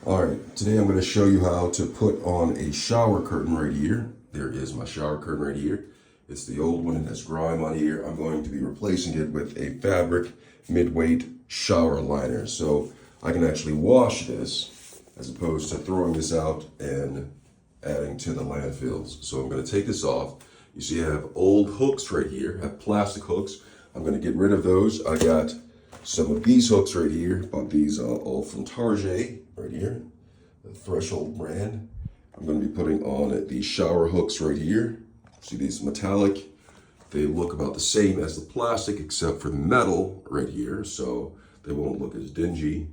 Alright, today I'm going to show you how to put on a shower curtain right here. There is my shower curtain right here. It's the old one, it has grime on here. I'm going to be replacing it with a fabric midweight shower liner. So I can actually wash this as opposed to throwing this out and adding to the landfills. So I'm going to take this off. You see I have old hooks right here, I have plastic hooks. I'm going to get rid of those. I got some of these hooks right here. Bought these all from Target right here, the Threshold brand. I'm going to be putting on the shower hooks right here. See these metallic? They look about the same as the plastic except for the metal right here, so they won't look as dingy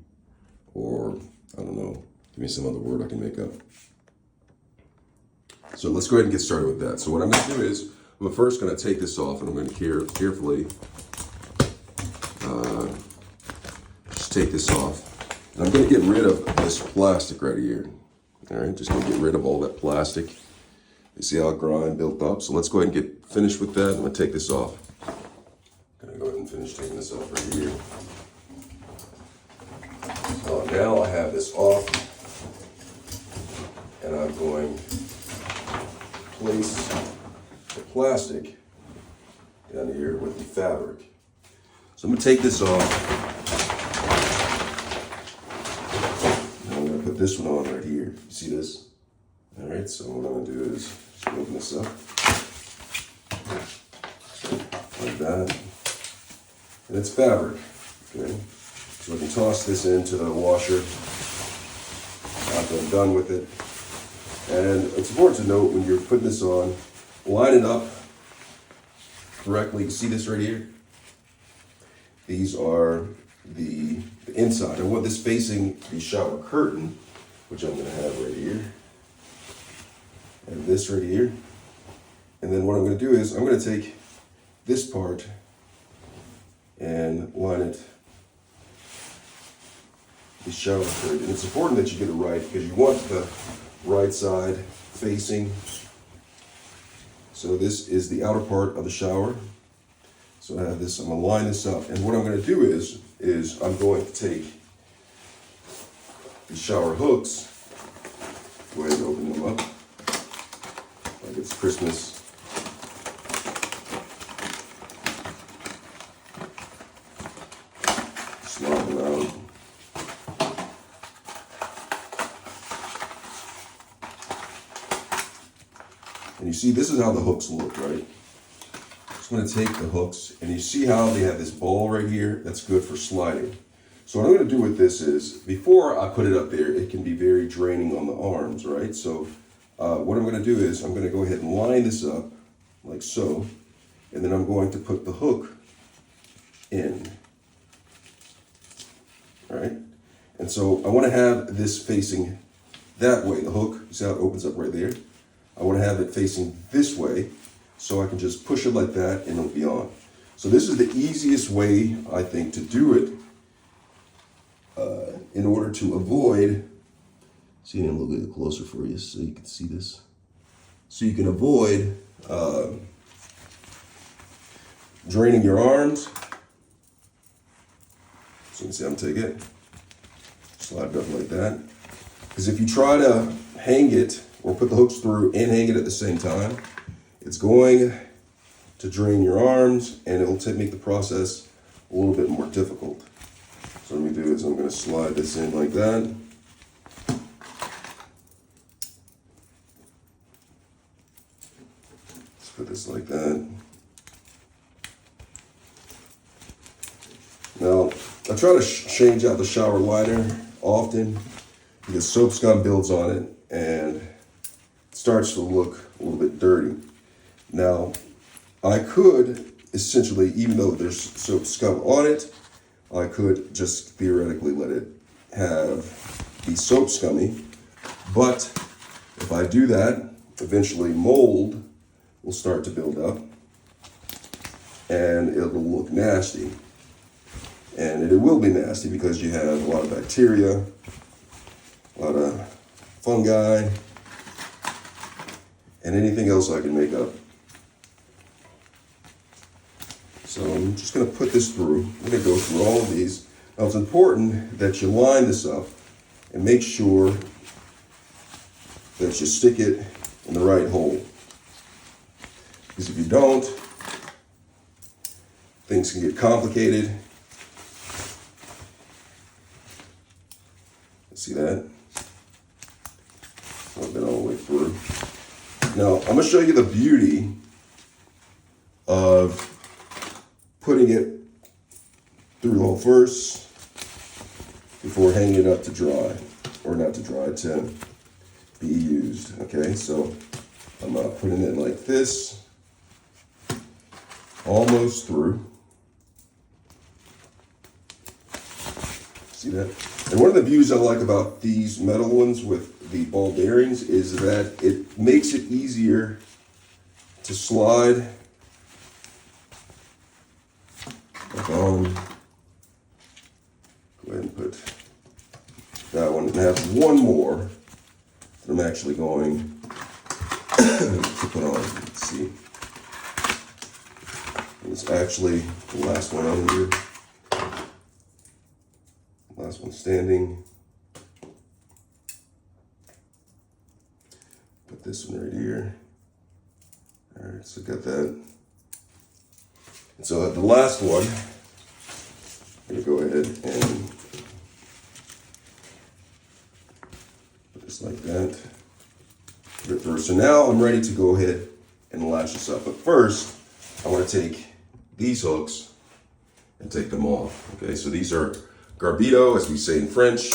or, I don't know, give me some other word I can make up. So let's go ahead and get started with that. So what I'm going to do is, I'm first going to take this off and I'm going to carefully just take this off. And I'm going to get rid of this plastic right here. All right, just going to get rid of all that plastic. You see how grime built up? So let's go ahead and get finished with that. I'm going to take this off. I'm going to go ahead and finish taking this off right here. So now I have this off. And I'm going to place the plastic down here with the fabric. So I'm going to take this off. Now I'm going to put this one on right here. You see this? All right, so what I'm going to do is just open this up. Like that. And it's fabric. Okay. So I can toss this into the washer after I'm done with it. And it's important to note when you're putting this on, line it up correctly. You see this right here? These are the inside. I want this facing the shower curtain, which I'm going to have right here. And this right here. And then what I'm going to do is I'm going to take this part and line it the shower curtain. And it's important that you get it right because you want the right side facing. So this is the outer part of the shower. So I have this, I'm going to line this up. And what I'm going to do is I'm going to take the shower hooks, go ahead and open them up like it's Christmas. Slide them out. And you see, this is how the hooks look, right? Just going to take the hooks, and you see how they have this ball right here? That's good for sliding. So what I'm going to do with this is, before I put it up there, it can be very draining on the arms, right? So what I'm going to do is, I'm going to go ahead and line this up, like so, and then I'm going to put the hook in, all right? And so I want to have this facing that way, the hook, you see how it opens up right there? I want to have it facing this way, so I can just push it like that and it'll be on. So this is the easiest way, I think, to do it in order to avoid, see it a little bit closer for you so you can see this. So you can avoid draining your arms. So you can see I'm taking it, slide it up like that. Because if you try to hang it or put the hooks through and hang it at the same time, it's going to drain your arms and it'll make the process a little bit more difficult. So what I'm going to do is I'm going to slide this in like that. Let's put this like that. Now, I try to change out the shower liner often because soap scum builds on it and it starts to look a little bit dirty. Now, I could essentially, even though there's soap scum on it, I could just theoretically let it be soap scummy. But if I do that, eventually mold will start to build up and it'll look nasty. And it will be nasty because you have a lot of bacteria, a lot of fungi, and anything else I can make up. So I'm just going to put this through. I'm going to go through all of these. Now it's important that you line this up and make sure that you stick it in the right hole. Because if you don't, things can get complicated. See that? I've been all the way through. Now, I'm going to show you the beauty of putting it through the hole first before hanging it up to dry, or not to dry, to be used. Okay, so I'm putting it like this, almost through. See that? And one of the views I like about these metal ones with the ball bearings is that it makes it easier to slide. Go ahead and put that one. And I have one more that I'm actually going to put on. Let's see. And it's actually the last one on here. Last one standing. Put this one right here. All right, so got that. And so the last one, I'm gonna go ahead and put this like that. Put it through. So now I'm ready to go ahead and lash this up. But first, I want to take these hooks and take them off. Okay, so these are Garbito, as we say in French.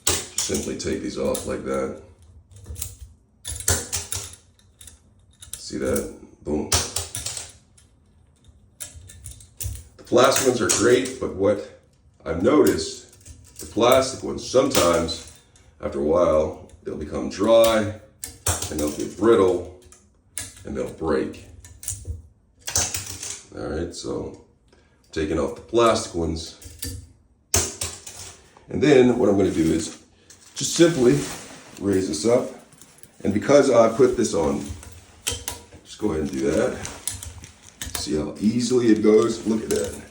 Just simply take these off like that. See that? Boom. The plastic ones are great, but what I've noticed, the plastic ones, sometimes after a while, they'll become dry and they'll get brittle and they'll break. All right, so taking off the plastic ones. And then what I'm going to do is just simply raise this up. And because I put this on, just go ahead and do that. See how easily it goes? Look at that.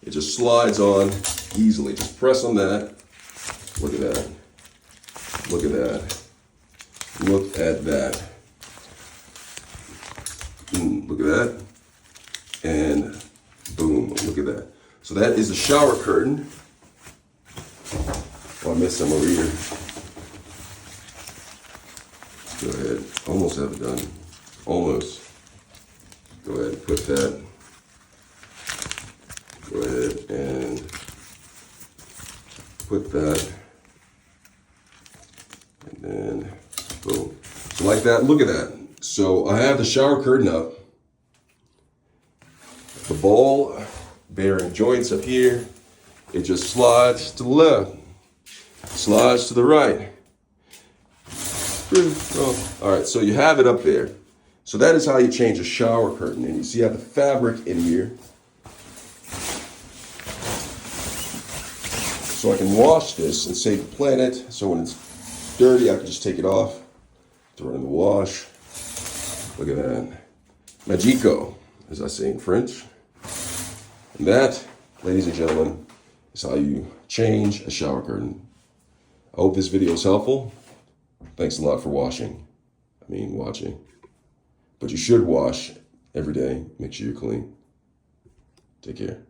It just slides on easily. Just press on that. Look at that. Look at that. Look at that. Look at that. And boom, look at that. So that is a shower curtain. Oh, I missed some over here. Go ahead. Almost have it done. Almost. Go ahead and put that. Go ahead and put that. And then boom. So like that, look at that. So I have the shower curtain up. The ball bearing joints up here, it just slides to the left, slides to the right. Oh, all right, so you have it up there. So that is how you change a shower curtain. And you see I have the fabric in here. So I can wash this and save the planet. So when it's dirty, I can just take it off, throw it in the wash. Look at that. Magico, as I say in French. And that, ladies and gentlemen, is how you change a shower curtain. I hope this video is helpful. Thanks a lot for watching. But you should wash every day. Make sure you're clean. Take care.